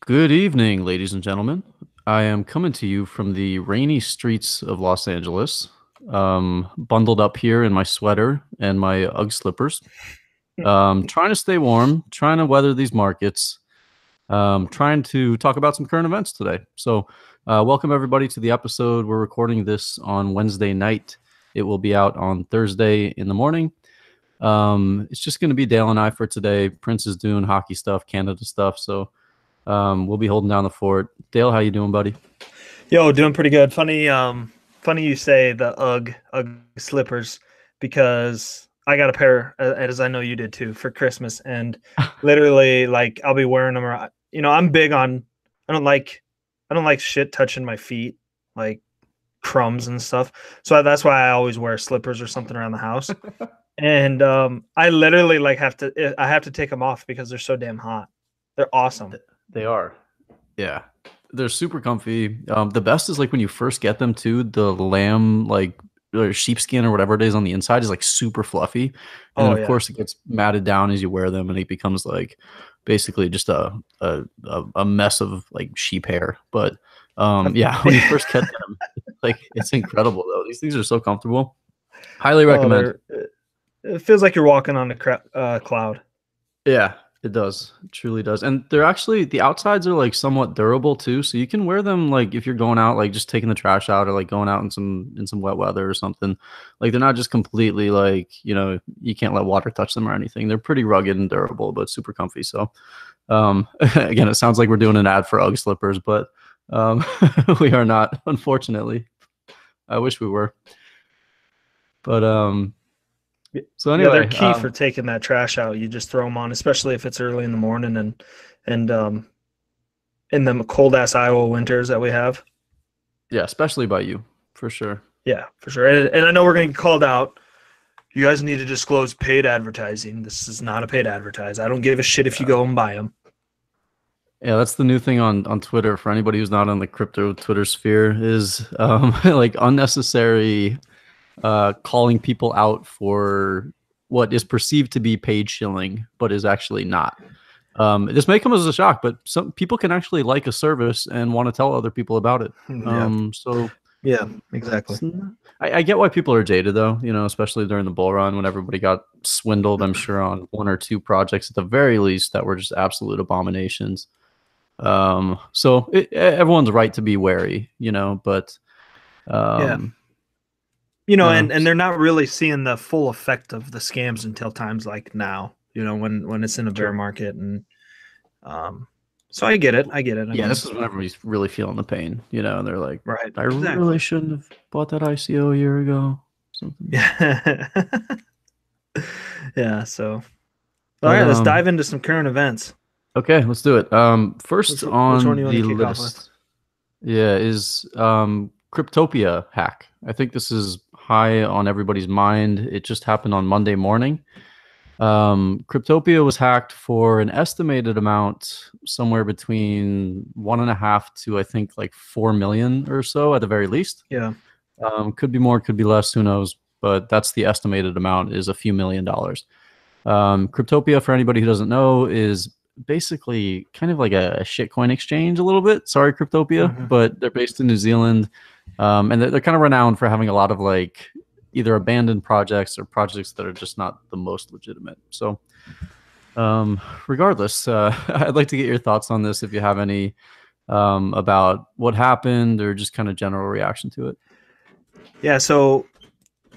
Good evening, ladies and gentlemen. I am coming to you from the rainy streets of Los Angeles, bundled up here in my sweater and my UGG slippers. Trying to stay warm, trying to weather these markets, trying to talk about some current events today. Welcome everybody to the episode. We're recording this on Wednesday night. It will be out on Thursday in the morning. It's just going to be Dale and I for today. Prince is doing hockey stuff, Canada stuff, so we'll be holding down the fort. Dale, how you doing, buddy? Yo, doing pretty good. Funny you say the UGG slippers because I got a pair, as I know you did too, for Christmas, and literally, like, I'll be wearing them. I'm big on. I don't like, I don't like shit touching my feet, like crumbs and stuff. So that's why I always wear slippers or something around the house. And I literally I have to take them off because they're so damn hot. They're awesome. They are. Yeah. They're super comfy. The best is like when you first get them too, the lamb like or sheepskin or whatever it is on the inside is like super fluffy. And Oh then of yeah. course it gets matted down as you wear them and it becomes like basically just a mess of like sheep hair. But yeah, when you first get them, like it's incredible though. These things are so comfortable. Highly Oh, recommend. it feels like you're walking on a cloud. Yeah, it does. It truly does. And they're actually the outsides are like somewhat durable too, so you can wear them like if you're going out like just taking the trash out or like going out in some wet weather or something. Like they're not just completely like, you can't let water touch them or anything. They're pretty rugged and durable, but super comfy. So, again, it sounds like we're doing an ad for UGG slippers, but we are not, unfortunately. I wish we were. But so Yeah, they're anyway, key for taking that trash out. You just throw them on, especially if it's early in the morning and in the cold ass Iowa winters that we have. yeah, especially by you, for sure. Yeah, for sure. And I know we're going to get called out. You guys need to disclose paid advertising. This is not a paid advertise. I don't give a shit if you go and buy them. Yeah, that's the new thing on Twitter for anybody who's not on the crypto Twitter sphere is like unnecessary calling people out for what is perceived to be paid shilling, but is actually not. This may come as a shock, but some people can actually like a service and want to tell other people about it. Yeah. So Yeah, exactly. I get why people are jaded though, especially during the bull run when everybody got swindled, I'm sure on one or two projects at the very least that were just absolute abominations. So everyone's right to be wary, but Yeah. um, And they're not really seeing the full effect of the scams until times like now, when it's in a bear sure. market. And so I get it. I get it. I Yeah, mean, this is when everybody's really feeling the pain, and they're like, right. I Exactly. really shouldn't have bought that ICO a year ago. Something. Yeah. Yeah. So, all But right, let's dive into some current events. okay, let's do it. First Which one do on you want the to kick off with? list, yeah, is Cryptopia hack. I think this is high on everybody's mind. It just happened on Monday morning. Cryptopia was hacked for an estimated amount somewhere between 1.5 to I think like 4 million or so at the very least. Yeah. Could be more, could be less, who knows? But that's the estimated amount is a few $1 million. Cryptopia, for anybody who doesn't know, is basically kind of like a shitcoin exchange a little bit. Sorry, Cryptopia, Mm-hmm. but they're based in New Zealand, and they're kind of renowned for having a lot of like either abandoned projects or projects that are just not the most legitimate. So, regardless, I'd like to get your thoughts on this if you have any about what happened or just kind of general reaction to it. Yeah. So,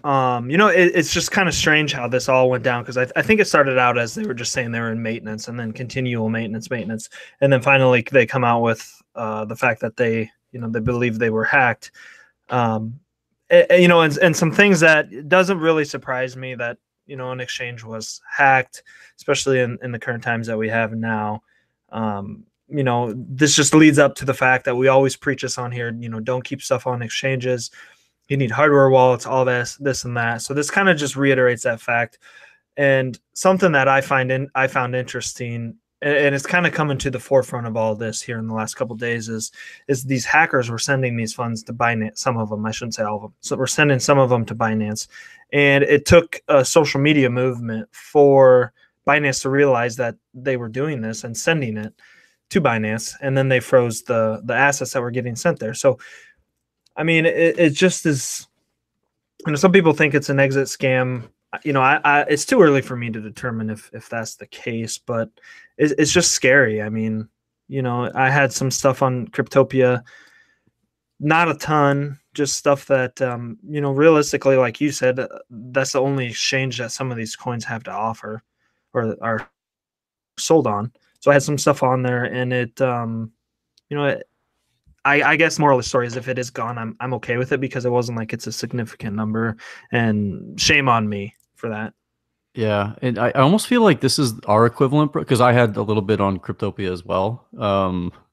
it's just kind of strange how this all went down because I think it started out as they were just saying they were in maintenance and then continual maintenance, and then finally they come out with the fact that they believe they were hacked. And some things that doesn't really surprise me that an exchange was hacked, especially in the current times that we have now. This just leads up to the fact that we always preach this on here. Don't keep stuff on exchanges. You need hardware wallets, all this and that. So this kind of just reiterates that fact. And something that I found interesting, and it's kind of coming to the forefront of all this here in the last couple of days, is these hackers were sending these funds to Binance. Some of them, I shouldn't say all of them. So we're sending some of them to Binance, and it took a social media movement for Binance to realize that they were doing this and sending it. to Binance, and then they froze the assets that were getting sent there. So I mean, it just is. Some people think it's an exit scam. It's too early for me to determine if that's the case, but it's just scary. I mean, I had some stuff on Cryptopia, not a ton, just stuff that realistically, like you said, that's the only exchange that some of these coins have to offer or are sold on. So I had some stuff on there, and you know, it, I guess moral of the story is if it is gone, I'm okay with it because it wasn't like it's a significant number, and shame on me for that. Yeah, and I almost feel like this is our equivalent because I had a little bit on Cryptopia as well.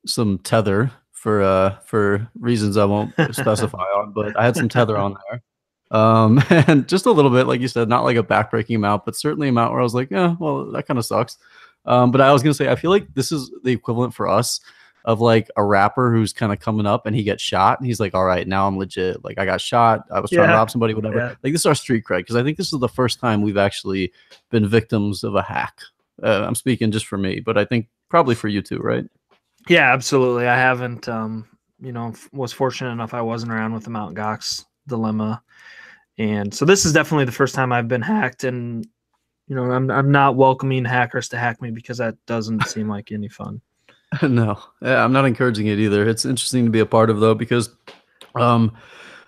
Some tether for reasons I won't specify on, but I had some tether on there. And just a little bit, like you said, not like a backbreaking amount, but certainly amount where I was like, yeah, well, that kind of sucks. But I was gonna say, I feel like this is the equivalent for us of like a rapper who's kind of coming up and he gets shot and he's like, all right, now I'm legit. Like I got shot. I was trying to Yeah, rob somebody, whatever. yeah, Like this is our street cred because I think this is the first time we've actually been victims of a hack. I'm speaking just for me, but I think probably for you too, right? yeah, absolutely. I haven't, was fortunate enough I wasn't around with the Mount Gox dilemma, and so this is definitely the first time I've been hacked, and I'm not welcoming hackers to hack me because that doesn't seem like any fun. No, yeah, I'm not encouraging it either. It's interesting to be a part of though because um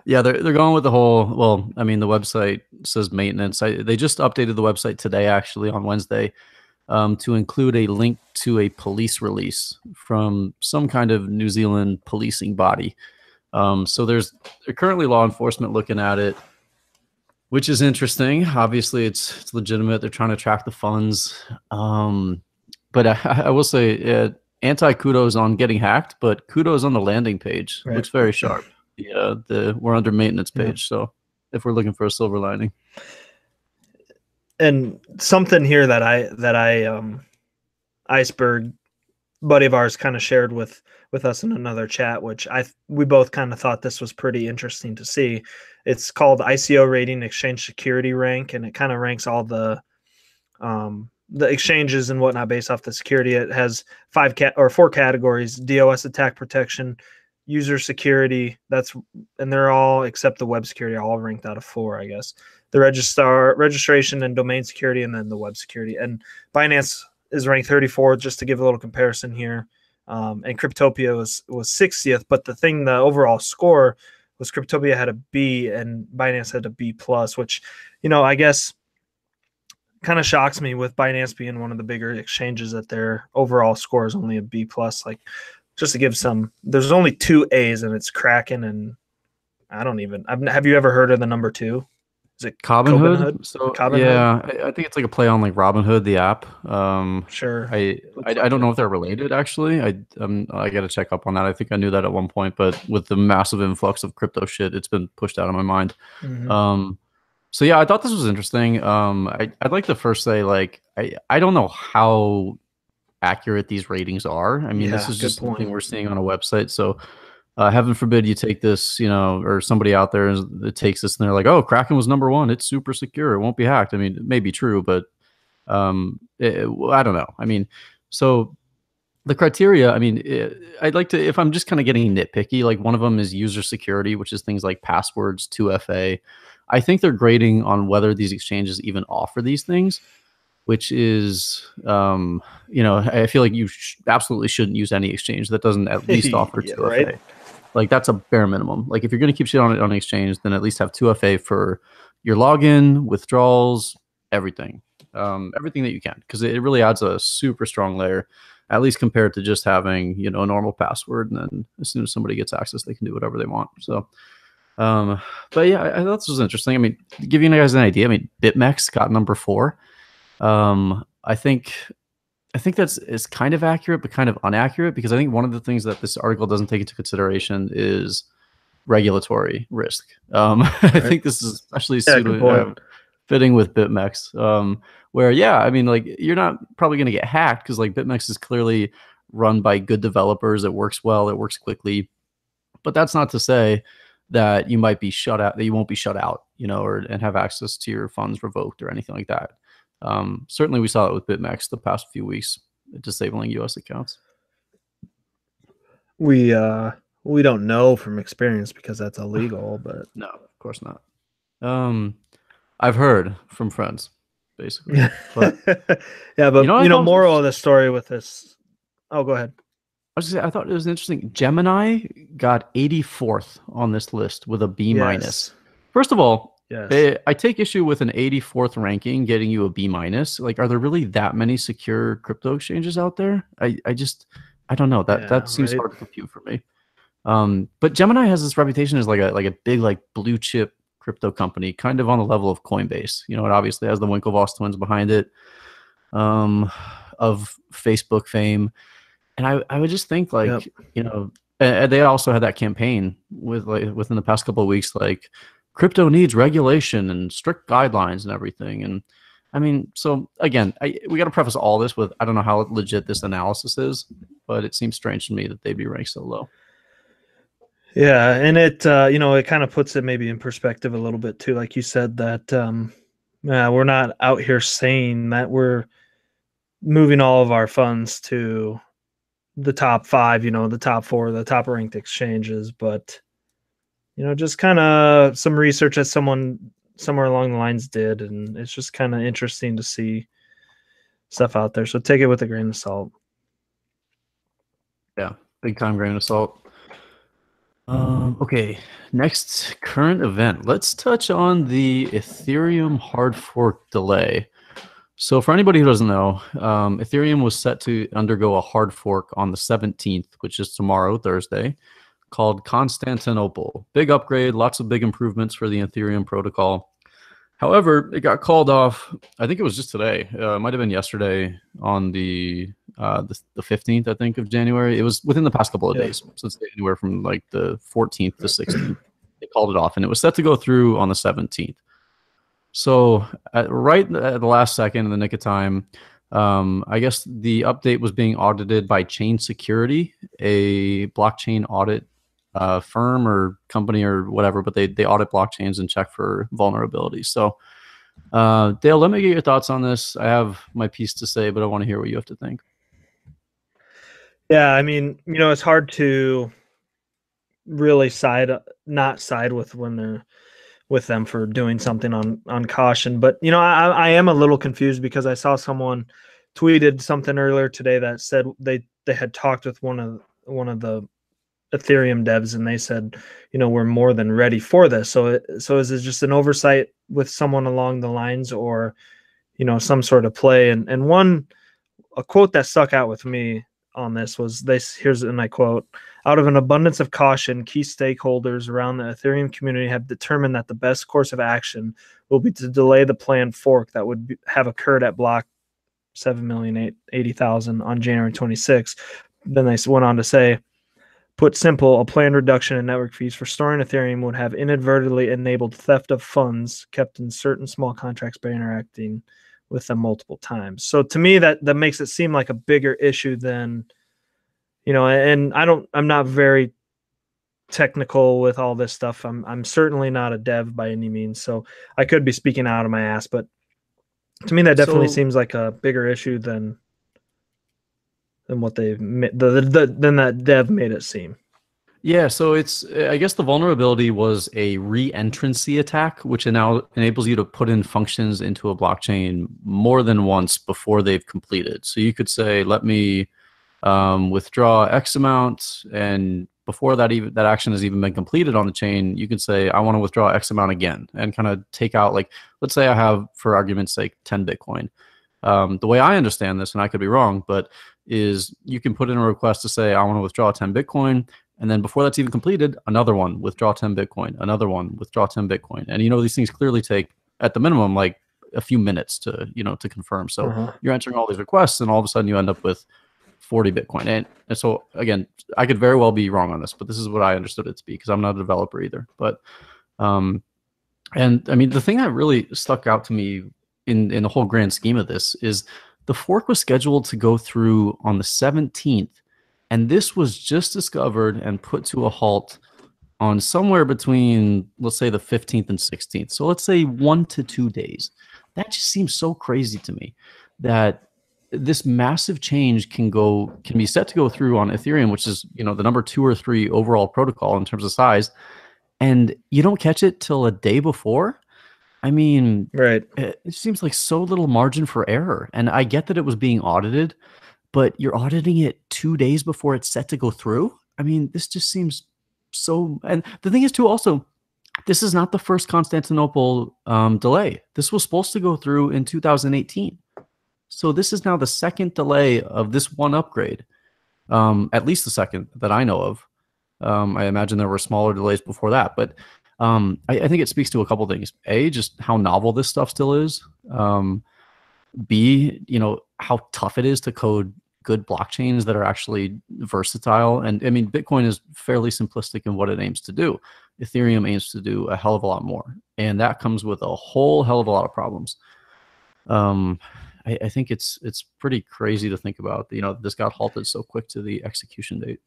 yeah, they're going with the whole. Well, I mean, the website says maintenance. They just updated the website today, actually, on Wednesday, to include a link to a police release from some kind of New Zealand policing body. So there's currently law enforcement looking at it, which is interesting. Obviously, it's legitimate. They're trying to track the funds. But I will say, anti kudos on getting hacked, but kudos on the landing page. Right. Looks very sharp. The we're under maintenance Yeah. page, so if we're looking for a silver lining. And something here that I iceberg buddy of ours kind of shared with us in another chat, which we both kind of thought this was pretty interesting to see. It's called ICO rating exchange security rank, and it kind of ranks all the exchanges and whatnot based off the security. It has four categories: DOS attack protection, user security. And they're all except the web security are all ranked out of 4, I guess. The registration and domain security, and then the web security. And Binance is ranked 34, just to give a little comparison here. And Cryptopia was 60th, but the overall score was Cryptopia had a B and Binance had a B plus, which, I guess kind of shocks me with Binance being one of the bigger exchanges that their overall score is only a B plus. Like, just to give there's only 2 A's, and it's Kraken, and have you ever heard of the number 2? Is it Cobinhood? So Cobinhood? yeah, I think it's like a play on like Robinhood, the app. Sure. I don't know if they're related actually. I got to check up on that. I think I knew that at one point, but with the massive influx of crypto shit, it's been pushed out of my mind. Mm-hmm. So yeah, I thought this was interesting. I'd like to first say like I don't know how accurate these ratings are. I mean, this is just something we're seeing on a website. So heaven forbid you take this, or somebody out there that takes this and they're like, oh, Kraken was number 1. It's super secure. It won't be hacked. I mean, it may be true, but I don't know. I mean, so the criteria, I mean, I'd like to, if I'm just kind of getting nitpicky, like one of them is user security, which is things like passwords, 2FA. I think they're grading on whether these exchanges even offer these things, which is, I feel like you absolutely shouldn't use any exchange that doesn't at least offer 2FA. Right? Like that's a bare minimum. Like if you're going to keep shit on an exchange, then at least have 2FA for your login, withdrawals, everything, everything that you can, because it really adds a super strong layer, at least compared to just having a normal password, and then as soon as somebody gets access, they can do whatever they want. So. But yeah, I thought this was interesting. I mean, to give you guys an idea, I mean, BitMEX got number 4. I think it's kind of accurate, but kind of inaccurate, because I think one of the things that this article doesn't take into consideration is regulatory risk. I think this is especially fitting with BitMEX, where I mean, like you're not probably going to get hacked because like BitMEX is clearly run by good developers. It works well. It works quickly, but that's not to say that you might be shut out, that you won't be shut out, and have access to your funds revoked or anything like that. Certainly we saw it with BitMEX the past few weeks, disabling US accounts. We we don't know from experience because that's illegal, but No, of course not. Um, I've heard from friends, basically. yeah, But you but know, I thought was moral of interesting. the story with this. Oh, go ahead. I was just, I thought it was interesting. Gemini got 84th on this list with a B minus. Yes, First of all, yes, I take issue with an 84th ranking getting you a B minus. Like, are there really that many secure crypto exchanges out there? I don't know. That yeah, seems right. hard to compute for me. But Gemini has this reputation as like a big like blue chip crypto company, kind of on the level of Coinbase. You know, it obviously has the Winklevoss twins behind it, um, of Facebook fame, and I would just think Yep. like, you know, and they also had that campaign with like within the past couple of weeks, like crypto needs regulation and strict guidelines and everything. And I mean, so again, we got to preface all this with I don't know how legit this analysis is, but it seems strange to me that they'd be ranked so low. Yeah, and it it kind of puts it maybe in perspective a little bit too, like you said that yeah, we're not out here saying that we're moving all of our funds to the top five, the top four, the top ranked exchanges, but just kind of some research that someone somewhere along the lines did, and it's just kind of interesting to see stuff out there. So take it with a grain of salt. Yeah, big time grain of salt. Okay, next current event. Let's touch on the Ethereum hard fork delay. So, for anybody who doesn't know, Ethereum was set to undergo a hard fork on the 17th, which is tomorrow, Thursday, called Constantinople. Big upgrade, lots of big improvements for the Ethereum protocol. However, it got called off. I think it was just today. It might have been yesterday on the 15th, I think, of January. It was within the past couple of Yeah. days. So it's anywhere from like the 14th to 16th. They called it off, and it was set to go through on the 17th. So right at the last second, in the nick of time, I guess the update was being audited by Chain Security, a blockchain audit firm or company or whatever, but they audit blockchains and check for vulnerabilities. So, Dale, let me get your thoughts on this. I have my piece to say, but I want to hear what you have to think. Yeah, I mean, it's hard to really not side with when they're with them for doing something on caution. But I am a little confused because I saw someone tweeted something earlier today that said they had talked with one of the Ethereum devs, and they said, we're more than ready for this. So is it just an oversight with someone along the lines, or some sort of play? And a quote that stuck out with me on this was this. Here's, and I quote: "Out of an abundance of caution, key stakeholders around the Ethereum community have determined that the best course of action will be to delay the planned fork that would have occurred at block 7,080,000 on January 26th." Then they went on to say, "Put simple, a planned reduction in network fees for storing Ethereum would have inadvertently enabled theft of funds kept in certain small contracts by interacting with them multiple times." So to me, that makes it seem like a bigger issue than, and I'm not very technical with all this stuff. I'm certainly not a dev by any means, so I could be speaking out of my ass, but to me that definitely So, seems like a bigger issue than what they've than that dev made it seem. yeah, so it's I guess the vulnerability was a re-entrancy attack, which now enables you to put in functions into a blockchain more than once before they've completed. So you could say, let me withdraw X amount, and before that action has even been completed on the chain, you can say I want to withdraw X amount again, and kind of take out, like, let's say I have, for argument's sake, 10 Bitcoin. The way I understand this, and I could be wrong, but is you can put in a request to say I want to withdraw 10 Bitcoin, and then before that's even completed, another one, withdraw 10 Bitcoin, another one, withdraw 10 Bitcoin, and these things clearly take at the minimum like a few minutes to confirm. So Uh-huh. you're entering all these requests, and all of a sudden you end up with 40 Bitcoin. And so again, I could very well be wrong on this, but this is what I understood it to be because I'm not a developer either. But and I mean, the thing that really stuck out to me in the whole grand scheme of this is the fork was scheduled to go through on the 17th, and this was just discovered and put to a halt on somewhere between, let's say, the 15th and 16th. So let's say 1 to 2 days. That just seems so crazy to me that this massive change can be set to go through on Ethereum, which is, the number 2 or 3 overall protocol in terms of size, and you don't catch it till a day before. I mean, Right. it seems like so little margin for error. And I get that it was being audited, but you're auditing it 2 days before it's set to go through. I mean, this just seems so. And the thing is, too, also, this is not the first Constantinople delay. This was supposed to go through in 2018. So this is now the second delay of this one upgrade, at least the second that I know of. I imagine there were smaller delays before that, but I think it speaks to a couple things. A, just how novel this stuff still is. B, how tough it is to code good blockchains that are actually versatile. And I mean, Bitcoin is fairly simplistic in what it aims to do. Ethereum aims to do a hell of a lot more, and that comes with a whole hell of a lot of problems. I think it's pretty crazy to think about. This got halted so quick to the execution date.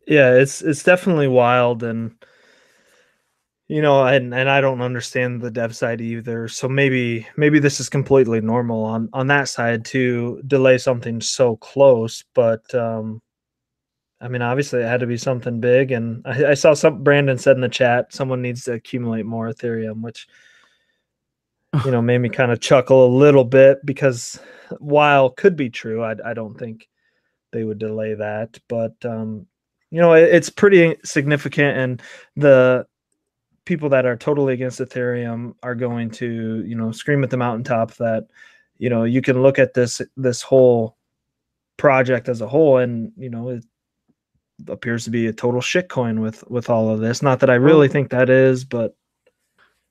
Yeah, it's definitely wild, and and I don't understand the dev side either. So maybe this is completely normal on that side to delay something so close. But I mean, obviously, it had to be something big. And I saw Brandon said in the chat, someone needs to accumulate more Ethereum, which made me kind of chuckle a little bit, because while could be true, I don't think they would delay that. But it's pretty significant, and the people that are totally against Ethereum are going to scream at the mountaintop that you can look at this whole project as a whole, and it appears to be a total shitcoin with all of this. Not that I really think that is, but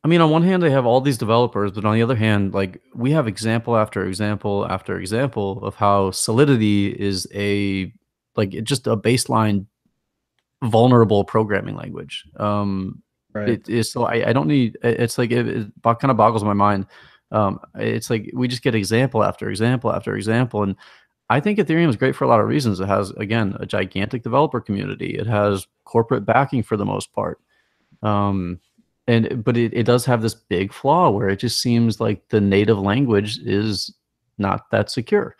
I mean, on one hand, they have all these developers, but on the other hand, like, we have example after example after example of how Solidity is just a baseline vulnerable programming language. right. It is, so I don't need. It's like it kind of boggles my mind. It's like we just get example after example after example, and I think Ethereum is great for a lot of reasons. It has, again, a gigantic developer community. It has corporate backing for the most part. But it does have this big flaw where it just seems like the native language is not that secure.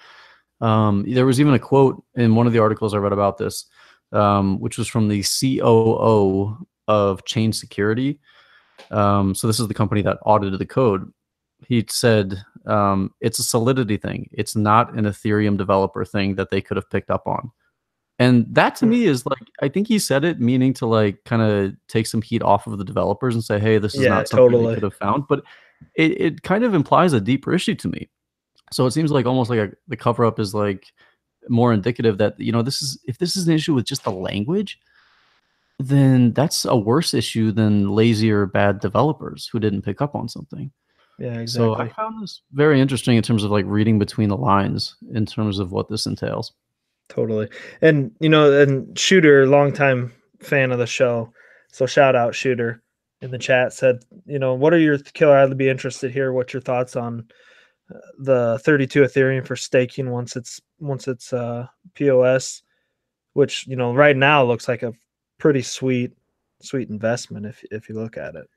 There was even a quote in one of the articles I read about this, which was from the COO of Chain Security. So this is the company that audited the code. He said, it's a Solidity thing. It's not an Ethereum developer thing that they could have picked up on. And that to me is like, I think he said it meaning to like kind of take some heat off of the developers and say, hey, this is Yeah, not something they totally. could have found. But it kind of implies a deeper issue to me. So it seems like almost like the cover up is like more indicative that, if this is an issue with just the language, then that's a worse issue than lazy or bad developers who didn't pick up on something. Yeah, So I exactly. found this very interesting in terms of like reading between the lines in terms of what this entails. Totally. And and Shooter, longtime fan of the show, so shout out Shooter in the chat, said, what are your killer? I'd be interested to hear what your thoughts on the 32 Ethereum for staking once it's POS, which right now looks like a pretty sweet investment if you look at it.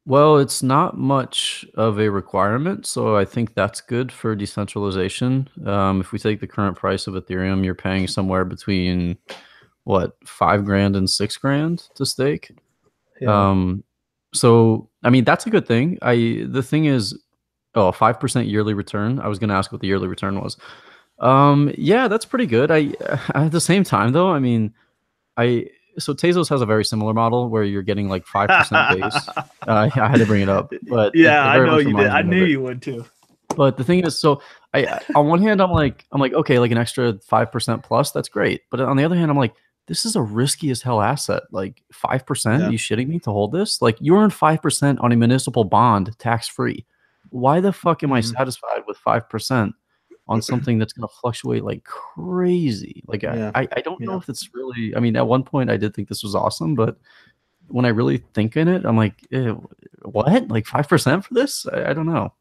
Well, it's not much of a requirement, so I think that's good for decentralization. If we take the current price of Ethereum, you're paying somewhere between what, $5,000 and $6,000 to stake. Yeah. So I mean, that's a good thing. The thing is, 5% yearly return. I was going to ask what the yearly return was. Yeah, that's pretty good. At the same time though, I mean, so Tezos has a very similar model where you're getting like 5% base. I had to bring it up, but Yeah, it I very know much you did. reminds I me knew of it. you would too. But the thing is, so on one hand, I'm like, okay, like an extra 5% plus, that's great. But on the other hand, I'm like, this is a risky as hell asset. Like 5%? Yeah. You shitting me to hold this? Like, you earn 5% on a municipal bond tax free. Why the fuck am I satisfied with 5% on something that's going to fluctuate like crazy? Like, Yeah. I don't know Yeah. if it's really, I mean, at one point I did think this was awesome, but when I really think in it, I'm like, what? Like 5% for this? I don't know.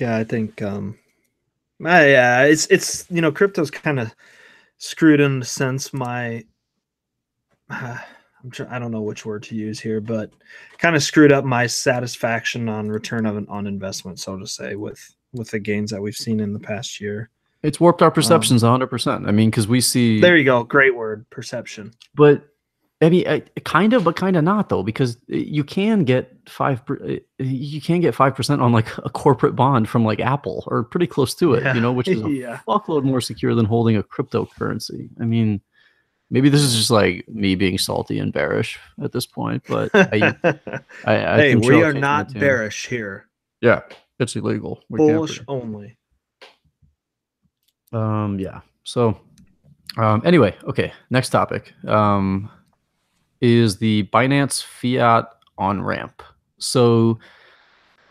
Yeah, I think yeah, it's crypto's kind of screwed in the sense I don't know which word to use here, but kind of screwed up my satisfaction on return on investment, so to say, with with the gains that we've seen in the past year. It's warped our perceptions 100%. I mean, because we see. There you go. Great word, perception. But I mean, kind of, but kind of not though, because you can get 5% on like a corporate bond from like Apple or pretty close to it, which is a fuckload more secure than holding a cryptocurrency. I mean, maybe this is just like me being salty and bearish at this point, but I hey, we are not bearish here. Yeah, it's illegal. Bullish only. Yeah. So, anyway, okay. Next topic is the Binance fiat on-ramp. So,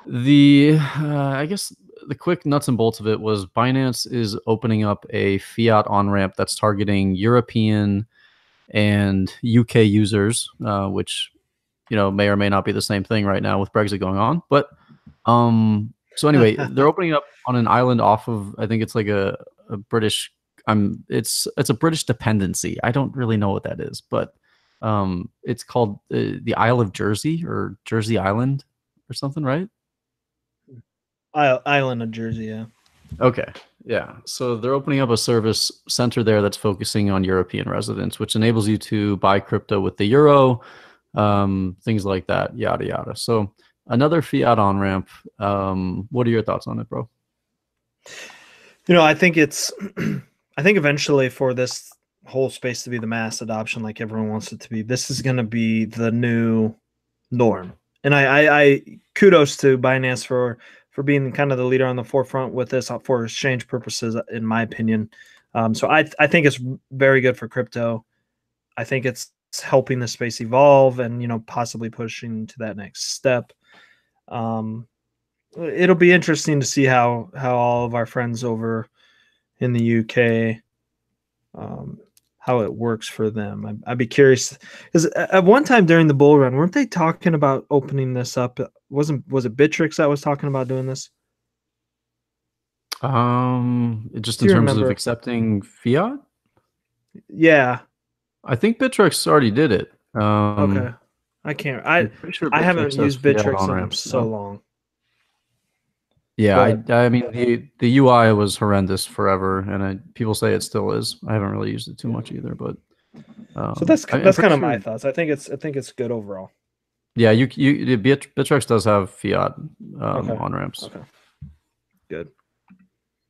I guess the quick nuts and bolts of it was Binance is opening up a fiat on-ramp that's targeting European and UK users, which may or may not be the same thing right now with Brexit going on. But so anyway, they're opening up on an island off of, I think it's like a British. It's a British dependency. I don't really know what that is, but it's called the Isle of Jersey or Jersey Island or something, right? Island of Jersey, yeah. Okay, yeah. So they're opening up a service center there that's focusing on European residents, which enables you to buy crypto with the euro, things like that, yada yada. So another fiat on ramp. What are your thoughts on it, bro? I think I think eventually for this whole space to be the mass adoption like everyone wants it to be, this is going to be the new norm. And I kudos to Binance for being kind of the leader on the forefront with this for exchange purposes, in my opinion. So I think it's very good for crypto. I think it's helping the space evolve and, possibly pushing to that next step. It'll be interesting to see how all of our friends over in the UK, how it works for them. I'd be curious, because at one time during the bull run, weren't they talking about opening this up? Was it Bittrex that was talking about doing this? Just in terms of accepting fiat? Yeah. I think Bittrex already did it. Okay. I can't. I haven't used Bittrex in so long. Yeah, I mean the UI was horrendous forever, and people say it still is. I haven't really used it too much either, but so that's kind of my thoughts. I think it's good overall. Yeah, Bittrex does have fiat on ramps. Okay, good.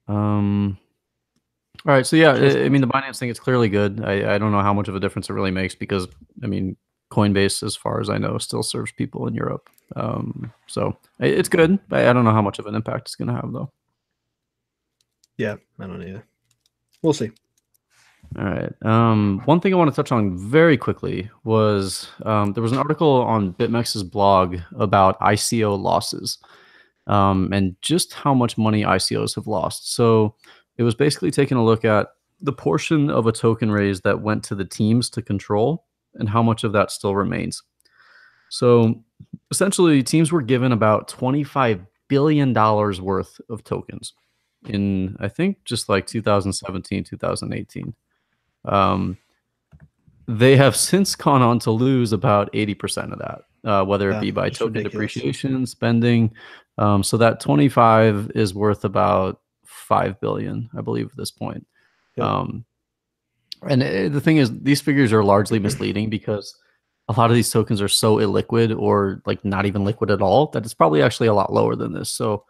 All right, so yeah, I mean the Binance thing, it's clearly good. I don't know how much of a difference it really makes because I mean Coinbase, as far as I know, still serves people in Europe. So it's good. I don't know how much of an impact it's going to have, though. Yeah, I don't either. We'll see. All right. One thing I want to touch on very quickly was there was an article on BitMEX's blog about ICO losses and just how much money ICOs have lost. So it was basically taking a look at the portion of a token raise that went to the teams to control and how much of that still remains. So essentially, teams were given about $25 billion worth of tokens in, I think, just like 2017, 2018. They have since gone on to lose about 80% of that, whether it be by token depreciation, spending. So that 25 is worth about 5 billion, I believe, at this point. Yep. And the thing is, these figures are largely misleading because a lot of these tokens are so illiquid or like not even liquid at all that it's probably actually a lot lower than this. So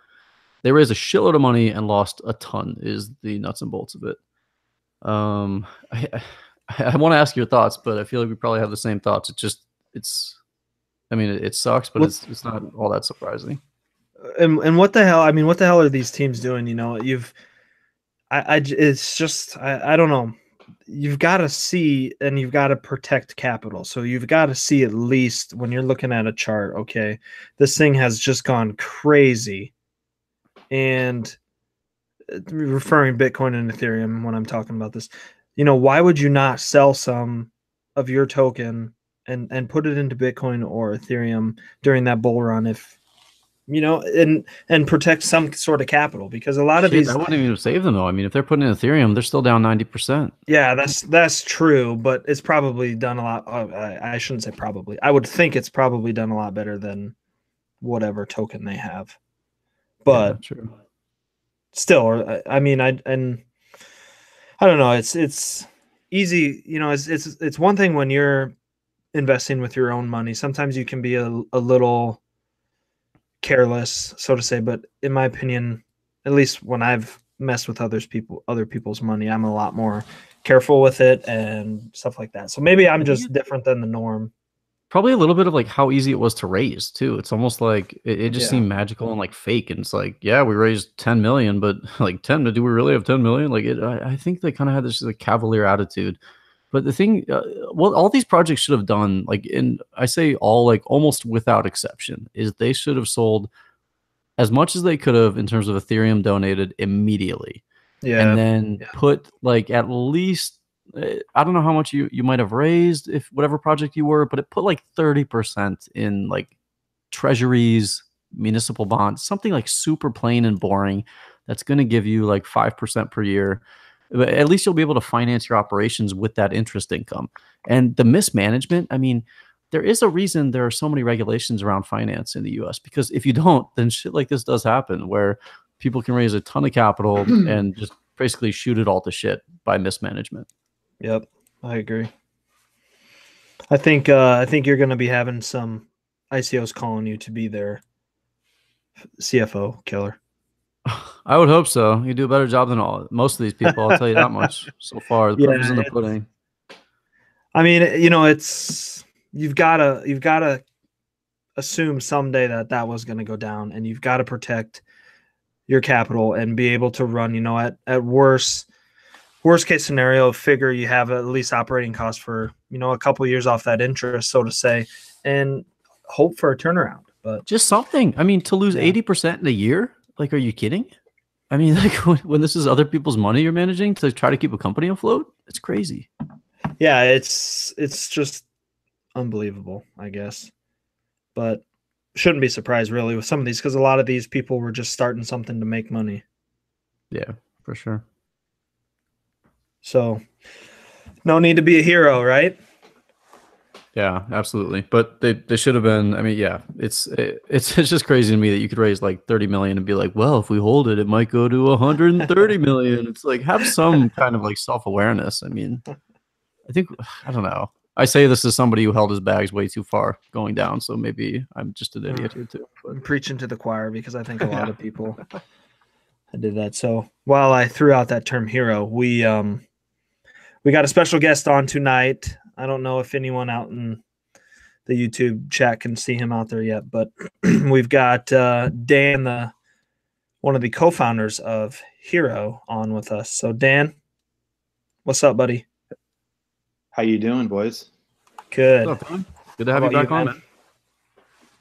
they raised a shitload of money and lost a ton is the nuts and bolts of it. I want to ask your thoughts, but I feel like we probably have the same thoughts. I mean, it sucks, but it's not all that surprising. And what the hell? I mean, what the hell are these teams doing? It's just, I don't know. You've got to see and you've got to protect capital. So you've got to see at least when you're looking at a chart, okay, this thing has just gone crazy. And referring Bitcoin and Ethereum when I'm talking about this, why would you not sell some of your token and put it into Bitcoin or Ethereum during that bull run if and protect some sort of capital, because a lot of these, I wouldn't even save them though. I mean, if they're putting in Ethereum, they're still down 90%. Yeah, that's true, but it's probably done a lot. I shouldn't say probably. I would think it's probably done a lot better than whatever token they have. But yeah, true. still, I mean, I don't know. It's easy, it's one thing when you're investing with your own money. Sometimes you can be a little careless, so to say, but in my opinion, at least when I've messed with other people's money, I'm a lot more careful with it and stuff like that. So maybe I'm I think just different than the norm. probably a little bit of like how easy it was to raise too. It's almost like it just Yeah. seemed magical and like fake. And it's like, yeah, we raised 10 million, but like 10, do we really have 10 million? Like I think they kind of had this like cavalier attitude. But the thing, what all these projects should have done, like in I say all, like almost without exception, is they should have sold as much as they could have in terms of Ethereum donated immediately, and Yeah. then put like at least I don't know how much you might have raised if whatever project you were, but it put like 30% in like treasuries, municipal bonds, something like super plain and boring that's going to give you like 5% per year. But at least you'll be able to finance your operations with that interest income. And the mismanagement, I mean, there is a reason there are so many regulations around finance in the US, because if you don't, then shit like this does happen where people can raise a ton of capital and just basically shoot it all to shit by mismanagement. Yep. I agree. I think you're going to be having some ICOs calling you to be their CFO killer. I would hope so. You do a better job than most of these people. I'll tell you that much. So far, the proof is Yeah, in the pudding. I mean, it's you've got to assume someday that was going to go down, and you've got to protect your capital and be able to run. At worst case scenario, figure you have at least operating costs for a couple of years off that interest, so to say, and hope for a turnaround. But Just something. I mean, to lose yeah, 80% in a year? Like, are you kidding? I mean, like when this is other people's money you're managing to try to keep a company afloat, it's crazy. yeah, it's just unbelievable, I guess. But shouldn't be surprised really with some of these because a lot of these people were just starting something to make money. Yeah, for sure. So no need to be a hero, right? Yeah, absolutely. But they should have been. I mean, yeah, it's just crazy to me that you could raise like 30 million and be like, well, if we hold it, it might go to 130 million. It's like have some kind of like self-awareness. I mean, I think I don't know. I say this as somebody who held his bags way too far going down, so maybe I'm just an idiot here too. But I'm preaching to the choir because I think a lot yeah. of people did that. So while I threw out that term hero, we got a special guest on tonight. I don't know if anyone out in the YouTube chat can see him out there yet, but we've got Dan, one of the co-founders of Hero, on with us. So Dan, what's up, buddy? How you doing, boys? Good. What's up, man? Good to How have you about back on, man? man.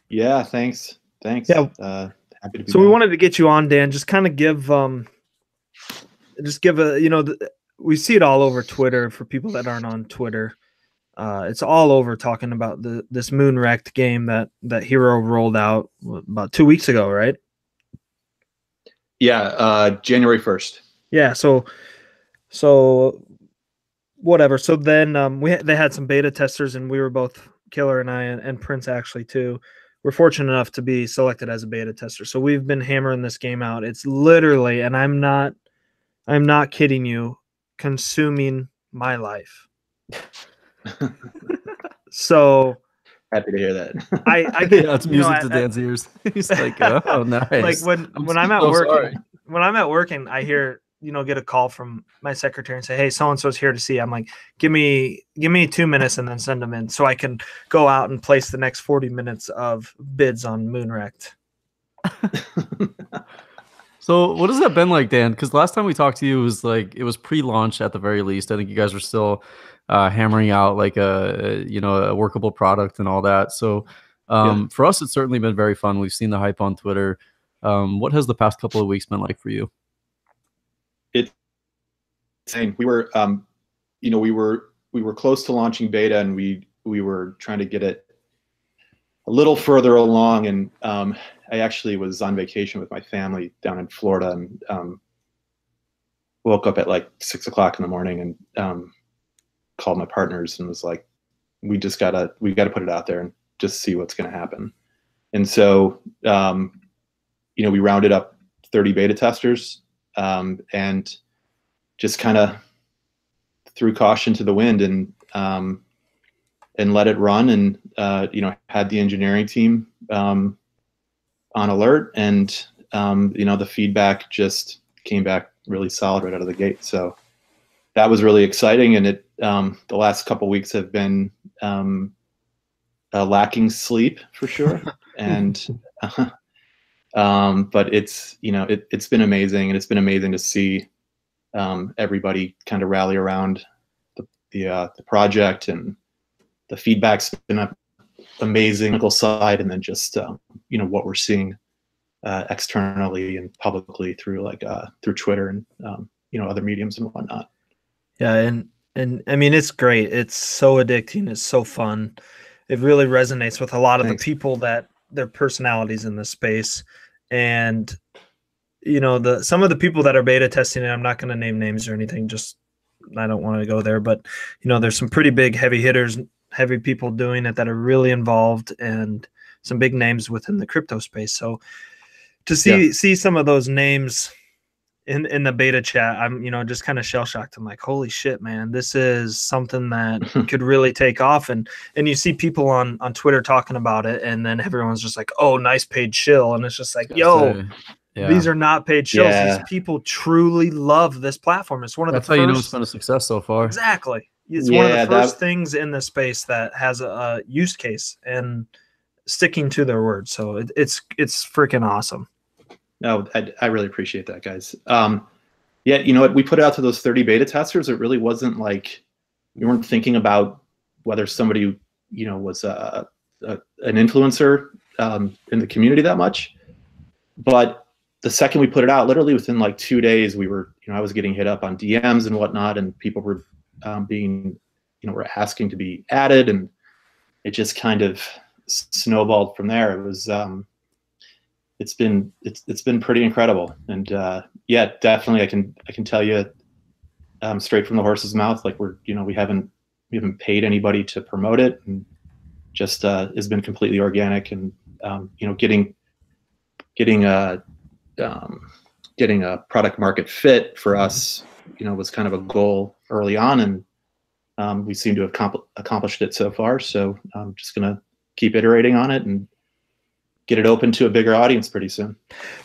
Yeah, thanks. Yeah. Happy to be So we back. wanted to get you on, Dan. Just kind of give we see it all over Twitter for people that aren't on Twitter. It's all over talking about this moon wrecked game that Hero rolled out about 2 weeks ago, right? Yeah, January 1st. Yeah. So whatever. So then they had some beta testers, and we were both Killer and I and Prince actually too. We're fortunate enough to be selected as a beta tester. So we've been hammering this game out. It's literally, and I'm not kidding you, consuming my life. So Happy to hear that. I get Yeah, it's music to Dan's ears. He's like, oh, nice. like when I'm at so work sorry. when I'm at work and I hear get a call from my secretary and say, hey, so and so's here to see you. I'm like, give me 2 minutes and then send them in so I can go out and place the next 40 minutes of bids on Moonwrecked. So what has that been like, Dan? Because last time we talked to you, it was pre-launch at the very least. I think you guys were still hammering out like a workable product and all that. So for us, it's certainly been very fun. We've seen the hype on Twitter. What has the past couple of weeks been like for you? It's same. We were we were close to launching beta, and we were trying to get it a little further along, and I actually was on vacation with my family down in Florida, and woke up at like 6 o'clock in the morning and called my partners and was like, we gotta put it out there and just see what's going to happen. And so we rounded up 30 beta testers, and just kind of threw caution to the wind and let it run, and had the engineering team on alert, and the feedback just came back really solid right out of the gate. So that was really exciting, and it the last couple of weeks have been lacking sleep for sure, and but it's it's been amazing, and it's been amazing to see everybody kind of rally around the project, and the feedback's been amazing on the side, and then just what we're seeing externally and publicly through through Twitter and other mediums and whatnot. Yeah, and I mean, it's great. It's so addicting. It's so fun. It really resonates with a lot of the people that their personalities in this space, and some of the people that are beta testing it. I'm not going to name names or anything. Just I don't want to go there, but there's some pretty big heavy hitters, heavy people doing it that are really involved, and some big names within the crypto space. So to see some of those names in the beta chat, I'm just kind of shell shocked. I'm like, holy shit, man, this is something that could really take off. And you see people on Twitter talking about it, and then everyone's just like, oh, nice paid shill, and it's just like, yo, these are not paid shills. These people truly love this platform. It's one of That's the how first, it's been a success so far. Exactly. It's one of the first things in the space that has a use case and sticking to their word. So it's freaking awesome. No, I really appreciate that, guys. You know what? We put it out to those 30 beta testers. It really wasn't like we weren't thinking about whether somebody was an influencer in the community that much. But the second we put it out, literally within like 2 days, we were I was getting hit up on DMs and whatnot, and people were were asking to be added, and it just kind of snowballed from there. It was it's been pretty incredible, and definitely I can tell you straight from the horse's mouth, like we haven't paid anybody to promote it, and just has been completely organic, and getting a product market fit for us was kind of a goal early on, and we seem to have accomplished it so far. So I'm just gonna keep iterating on it and get it open to a bigger audience pretty soon.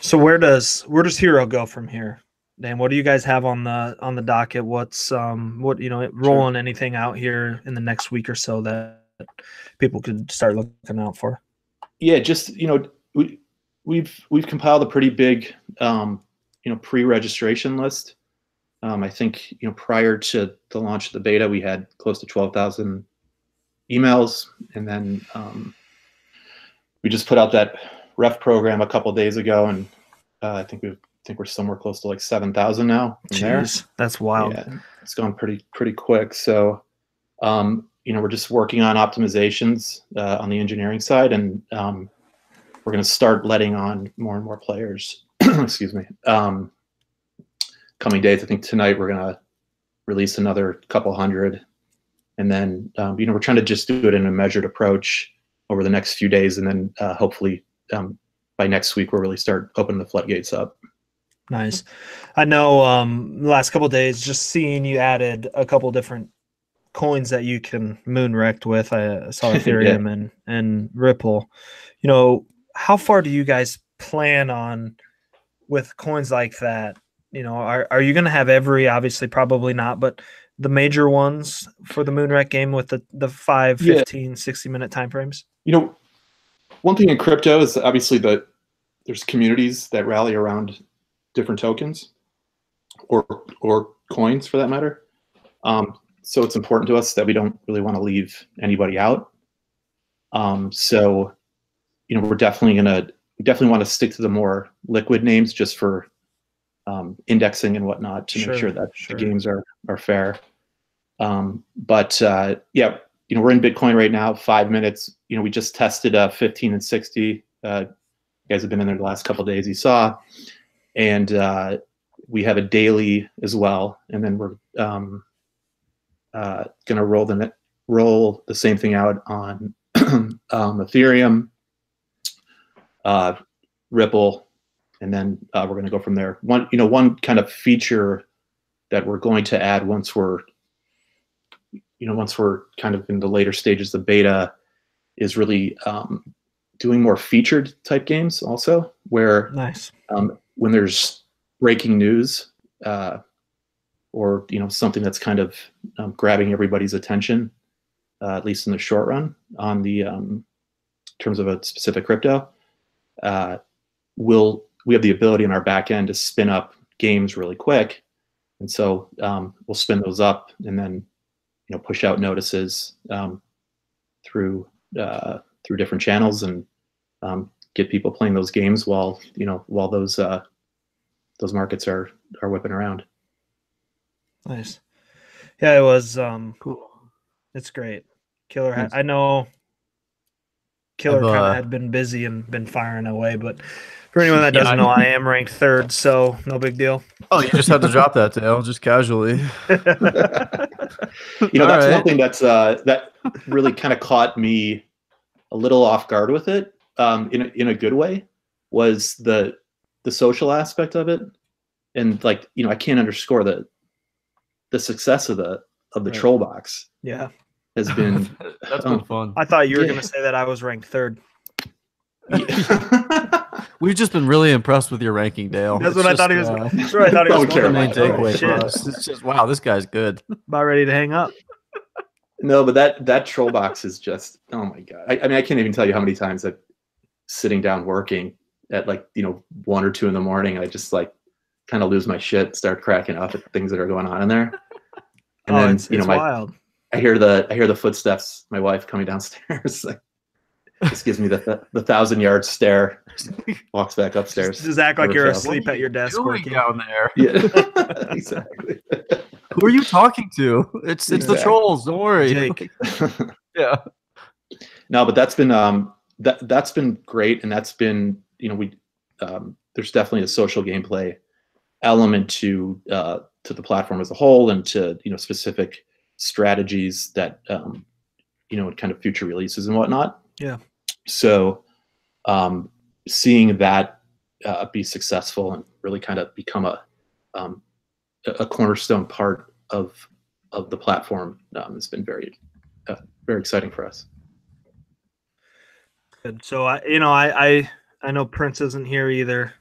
So where does Hero go from here, Dan? What do you guys have on the docket? What's rolling anything out here in the next week or so that people could start looking out for? Yeah, just we've compiled a pretty big pre-registration list. I think prior to the launch of the beta, we had close to 12,000 emails, and then we just put out that ref program a couple of days ago, and I think we're somewhere close to like 7,000 now. Jeez, that's wild. Yeah, it's gone pretty quick. So we're just working on optimizations on the engineering side, and we're going to start letting on more and more players. Excuse me. Coming days, I think tonight we're going to release another couple hundred, and then we're trying to just do it in a measured approach over the next few days, and then hopefully by next week we'll really start opening the floodgates up. Nice. I know the last couple of days, just seeing you added a couple different coins that you can moonwreck with. I saw Ethereum and Ripple. How far do you guys plan on with coins like that? Are you going to have every? Obviously, probably not, but the major ones for the moonwreck game with the 5, 15, 60-minute time frames? One thing in crypto is obviously that there's communities that rally around different tokens or coins for that matter. So it's important to us that we don't really want to leave anybody out. So we're definitely want to stick to the more liquid names just for indexing and whatnot to make sure that the games are fair. But we're in Bitcoin right now, 5 minutes. We just tested 15 and 60. You guys have been in there the last couple of days, you saw. And we have a daily as well. And then we're going to roll the same thing out on Ethereum, Ripple, and then we're going to go from there. One kind of feature that we're going to add once we're kind of in the later stages of beta is really doing more featured type games also, where Nice. When there's breaking news or something that's kind of grabbing everybody's attention, at least in the short run, on the terms of a specific crypto, we have the ability in our back end to spin up games really quick, and so we'll spin those up and then push out notices through different channels and get people playing those games while those markets are whipping around. Nice. Yeah, it was Cool. it's great. Killer. Thanks. I know Killer I've, kind of had been busy and been firing away, but for anyone that Yeah, doesn't know, I am ranked 3rd, so no big deal. Oh, you just had to drop that, Dale, just casually. That's right. one thing that really kind of caught me a little off guard with it, in a good way, was the social aspect of it, and I can't underscore the success of the Right. troll box Yeah. has been. That's been fun. I thought you were Yeah. going to say that I was ranked 3rd. We've just been really impressed with your ranking, Dale. That's It's what I thought he just, was. That's what I thought he was Don't care going. the main about it. takeaway for Shit. us. It's just, wow, this guy's good. About ready to hang up. No, but that troll box is just, oh my god. I mean, I can't even tell you how many times I'm sitting down working at 1 or 2 in the morning, and I just kind of lose my shit, start cracking up at things that are going on in there. And then it's wild. I hear the footsteps, my wife coming downstairs. Just gives me the 1,000-yard stare. Walks back upstairs. Just act like you're Works out. asleep at your desk Doing working. down there. Yeah, exactly. Who are you talking to? It's the Exactly. trolls. Don't worry. Jake. Yeah. No, but that's been great, and that's been there's definitely a social gameplay element to the platform as a whole, and to specific strategies that kind of future releases and whatnot. Yeah. So seeing that be successful and really kind of become a cornerstone part of the platform has been very exciting for us. Good. So I know Prince isn't here either.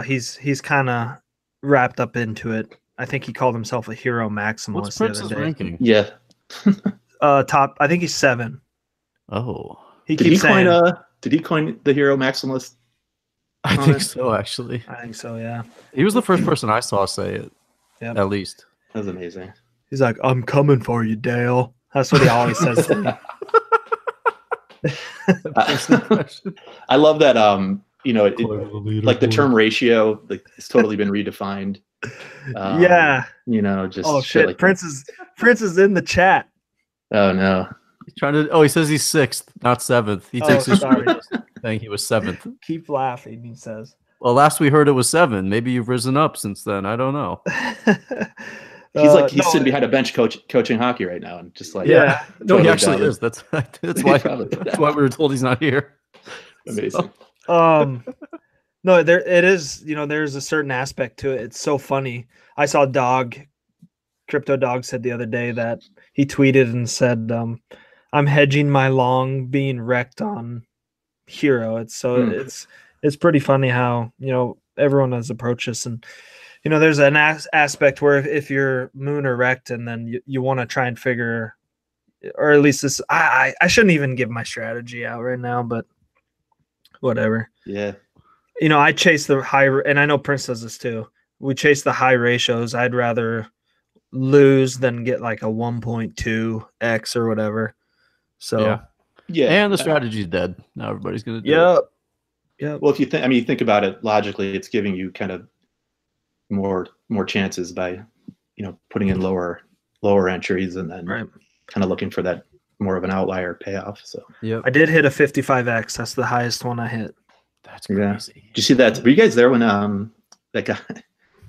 He's kind of wrapped up into it. I think he called himself a hero maximalist What's the Prince's other day. ranking? Yeah. Top. I think he's 7. Oh, He Did he keeps saying. coin the hero maximalist? I think so, actually. I think so. Yeah. He was the first person I saw say it, Yep. at least. That was amazing. He's like, "I'm coming for you, Dale." That's what he always says to me. I love that. Like the term ratio, it's totally been redefined. Yeah. Just Oh shit! like Prince is in the chat. Oh no. He's trying to. Oh, he says he's 6th, not 7th. He Oh, takes his sorry. saying he was 7th. Keep laughing. He says. Well, last we heard it was 7. Maybe you've risen up since then. I don't know. He's sitting behind a bench coaching hockey right now, and just Yeah. No, he totally actually doubted. is. That's why. Probably. That's why we were told he's not here. Amazing. No, there it is. There's a certain aspect to it. It's so funny. I saw Crypto Dog said the other day that he tweeted and said, "I'm hedging my long being wrecked on Hero." It's pretty funny how everyone has approached this, and there's an aspect where if you're moon or wrecked, and then you want to try and figure, or at least this. I shouldn't even give my strategy out right now, but whatever. Yeah. I chase the high, and I know Prince does this too. We chase the high ratios. I'd rather lose than get like a 1.2x or whatever. So Yeah. And the strategy's dead. Now everybody's gonna do it. Yep. Well, if you think about it logically, it's giving you kind of more chances by putting in lower entries, and then Right. kind of looking for that more of an outlier payoff. So Yep. I did hit a 55x. That's the highest one I hit. That's Yeah. crazy. did you see that? Were you guys there when that guy?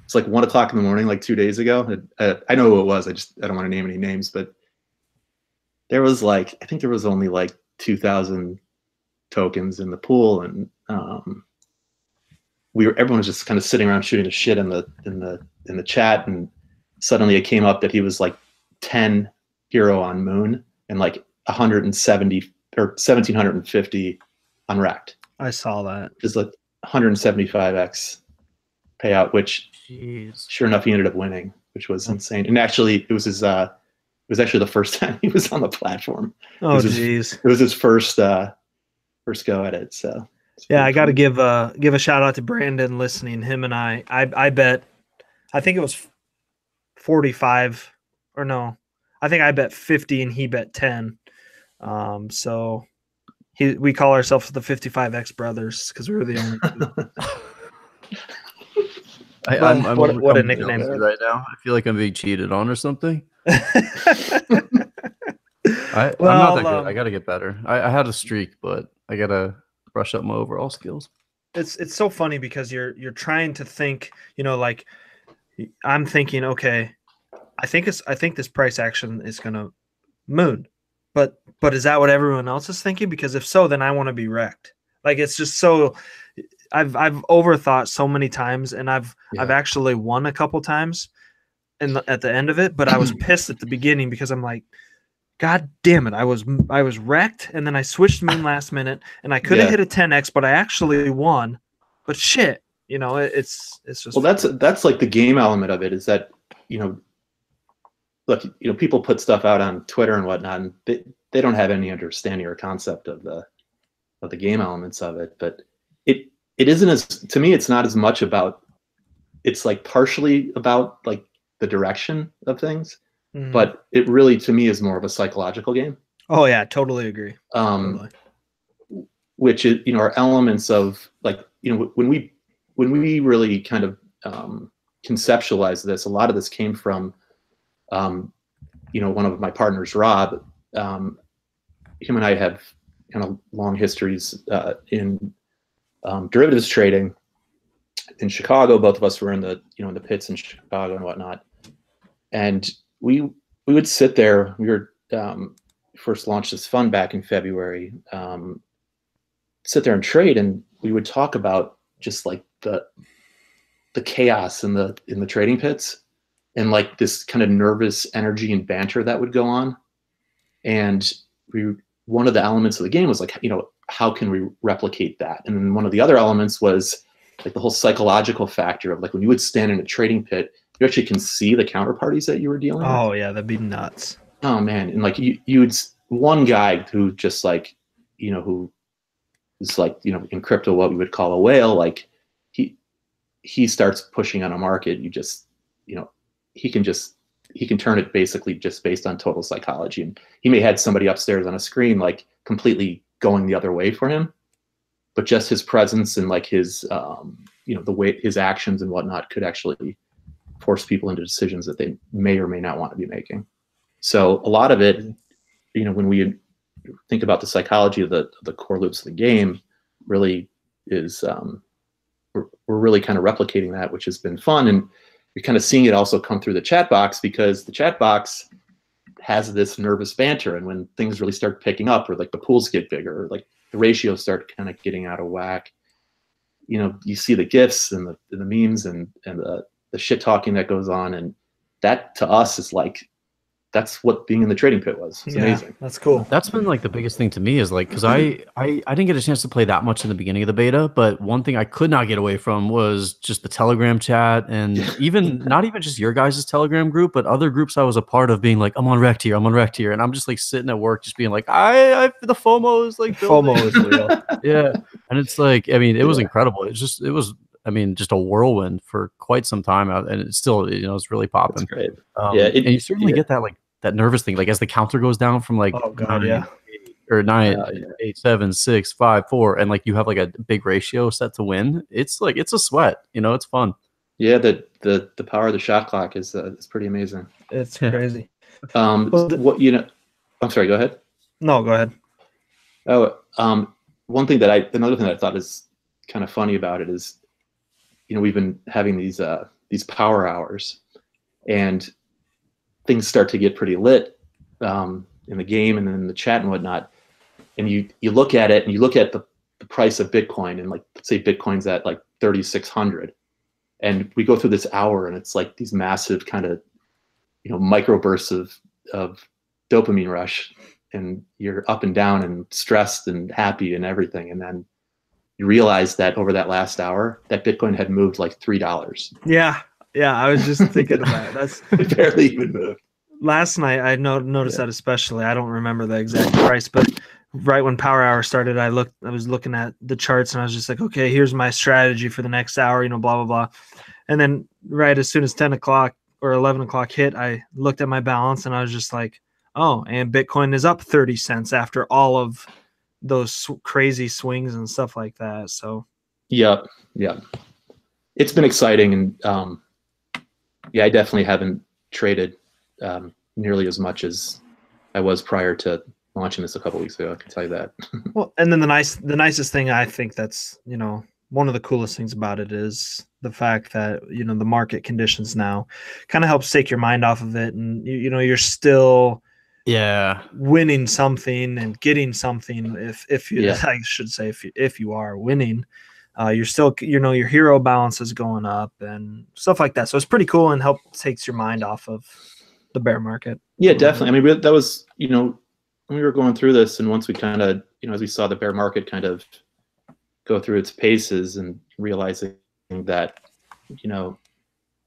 It's like 1 o'clock in the morning, like 2 days ago. I know who it was. I don't want to name any names, but there was I think there was only like 2,000 tokens in the pool, and everyone was just kind of sitting around shooting the shit in the chat, and suddenly it came up that he was like 10 hero on Moon and like 170 or 1750 on Rect. I saw that. Just like 175x payout, which Jeez. sure enough he ended up winning, which was insane. And actually it was actually the first time he was on the platform. Oh jeez. It was his first go at it. So yeah, I got to give a shout out to Brandon listening. Him and I bet, I think it was 45 or no, I think I bet 50 and he bet 10. So we call ourselves the 55X brothers because we were the only two. I'm what a nickname right now. I feel like I'm being cheated on or something. I'm not that good. I got to get better. I had a streak, but I got to brush up my overall skills. It's so funny because you're trying to think, like I'm thinking, okay, I think this price action is going to Moon. But is that what everyone else is thinking? Because if so, then I want to be wrecked. Like it's just so I've overthought so many times, and I've actually won a couple times at the end of it, but I was pissed at the beginning because I'm like, God damn it, I was wrecked, and then I switched Moon last minute, and I could have hit a 10x, but I actually won. But shit, it's just well, that's like the game element of it is that look, people put stuff out on Twitter and whatnot, and they don't have any understanding or concept of the game elements of it. But it isn't as, to me, it's not as much about, it's like partially about like the direction of things, but it really, to me, is more of a psychological game. Oh yeah, totally agree. Totally. Which is, are elements of like, when we really kind of conceptualize this, a lot of this came from one of my partners, Rob. Him and I have kind of long histories in derivatives trading in Chicago. Both of us were in the in the pits in Chicago and whatnot, and we would sit there. We were first launched this fund back in February. Sit there and trade, and we would talk about just like the chaos in the trading pits, and like this kind of nervous energy and banter that would go on. And one of the elements of the game was like, how can we replicate that? And then one of the other elements was like the whole psychological factor of like when you would stand in a trading pit, you actually can see the counterparties that you were dealing with. Oh yeah, that'd be nuts. Oh man. And like you would, one guy who just like, who is like, in crypto, what we would call a whale, like he starts pushing on a market, you just, he can turn it basically just based on total psychology. And he may had somebody upstairs on a screen like completely going the other way for him, but just his presence and like his the way his actions and whatnot could actually force people into decisions that they may or may not want to be making. So a lot of it, when we think about the psychology of the core loops of the game, really is we're really kind of replicating that, which has been fun. And you're kind of seeing it also come through the chat box, because the chat box has this nervous banter. And when things really start picking up, or like the pools get bigger, or like the ratios start kind of getting out of whack, you see the GIFs and the memes and the shit talking that goes on. And that to us is like, that's what being in the trading pit was. It's amazing. That's cool. That's been like the biggest thing to me is like, because I didn't get a chance to play that much in the beginning of the beta, but one thing I could not get away from was just the Telegram chat, and even not even just your guys' Telegram group, but other groups I was a part of, being like, I'm on Rect here, and I'm just like sitting at work, just being like, the FOMO is like building. FOMO is real. Yeah, and it's like, I mean, it was incredible. It was. I mean, just a whirlwind for quite some time out, and it's still, it's really popping. That's great. And you certainly get that, like, that nervous thing, like as the counter goes down from like 9, 8, 7, 6, 5, 4, and like you have like a big ratio set to win. It's like, it's a sweat, it's fun. Yeah, the power of the shot clock is pretty amazing. It's crazy. I'm sorry, go ahead. No, go ahead. Oh, another thing that I thought is kind of funny about it is, we've been having these power hours, and things start to get pretty lit in the game and in the chat and whatnot. And you look at it, and you look at the price of Bitcoin, and like, let's say Bitcoin's at like 3,600. And we go through this hour, and it's like these massive kind of, microbursts of dopamine rush, and you're up and down and stressed and happy and everything. And then you realize that over that last hour, that Bitcoin had moved like $3. Yeah. I was just thinking of that. That's It barely even moved. Last night. I noticed that especially. I don't remember the exact price, but right when Power Hour started, I was looking at the charts, and I was just like, okay, here's my strategy for the next hour, blah, blah, blah. And then right as soon as 10 o'clock or 11 o'clock hit, I looked at my balance, and I was just like, oh, and Bitcoin is up 30 cents after all of those crazy swings and stuff like that. So yeah, it's been exciting. And I definitely haven't traded nearly as much as I was prior to launching this a couple weeks ago. I can tell you that. Well, and then the nicest thing, I think that's, one of the coolest things about it is the fact that, the market conditions now kind of helps take your mind off of it. And, you're still winning something and getting something. If you, I should say, if you are winning, you're still, your hero balance is going up and stuff like that. So it's pretty cool and takes your mind off of the bear market. Yeah, definitely. I mean, that was, when we were going through this, and once we kind of, as we saw the bear market kind of go through its paces, and realizing that, kind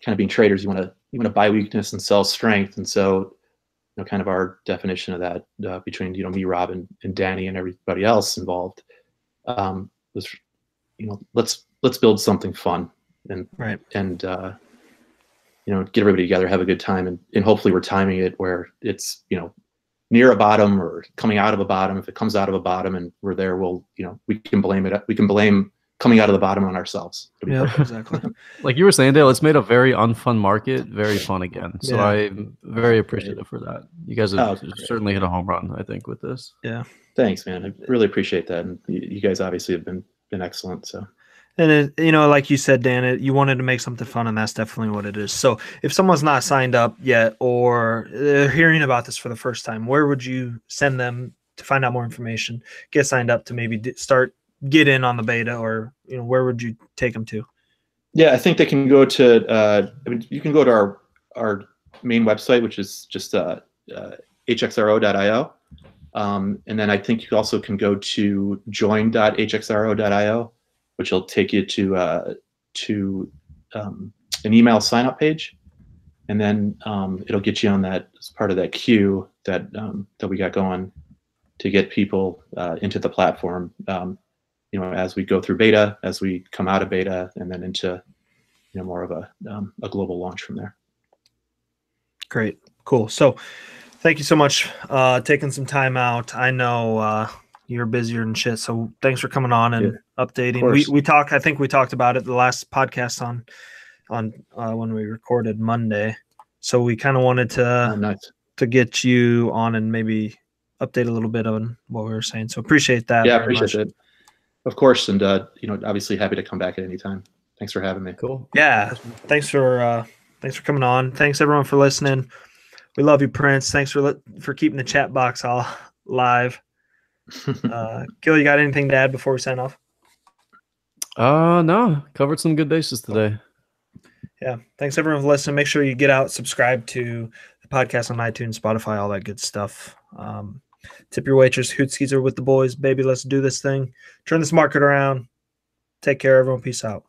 of being traders, you want to buy weakness and sell strength. And so, kind of our definition of that between, me, Rob, and Danny, and everybody else involved was, let's build something fun and get everybody together, have a good time, and hopefully we're timing it where it's, near a bottom or coming out of a bottom. If it comes out of a bottom and we're there, we'll, we can blame it. We can blame coming out of the bottom on ourselves. Yeah, exactly. Like you were saying, Dale, it's made a very unfun market very fun again. So I'm very appreciative for that. You guys have certainly hit a home run, I think, with this. Yeah. Thanks, man. I really appreciate that. And you guys obviously have been excellent. So. And like you said, Dan, you wanted to make something fun, and that's definitely what it is. So if someone's not signed up yet, or they're hearing about this for the first time, where would you send them to find out more information, get signed up to maybe get in on the beta, or where would you take them to? Yeah, I think they can go to. You can go to our main website, which is just hxro.io, and then I think you also can go to join.hxro.io. which will take you to an email sign up page, and then it'll get you on that as part of that queue that we got going to get people into the platform. As we go through beta, as we come out of beta, and then into more of a global launch from there. Great, cool. So, thank you so much taking some time out. I know. You're busier than shit, so thanks for coming on and updating. I think we talked about it the last podcast on when we recorded Monday. So we kind of wanted to get you on and maybe update a little bit on what we were saying. So appreciate that. Yeah, appreciate it. Of course, and obviously happy to come back at any time. Thanks for having me. Cool. Yeah, thanks for coming on. Thanks everyone for listening. We love you, Prince. Thanks for keeping the chat box all live. Gil, you got anything to add before we sign off? No, covered some good bases today. Yeah, thanks everyone for listening. Make sure you get out, subscribe to the podcast on iTunes, Spotify, all that good stuff. Tip your waitress. Hootskis are with the boys, baby. Let's do this thing. Turn this market around. Take care, everyone. Peace out.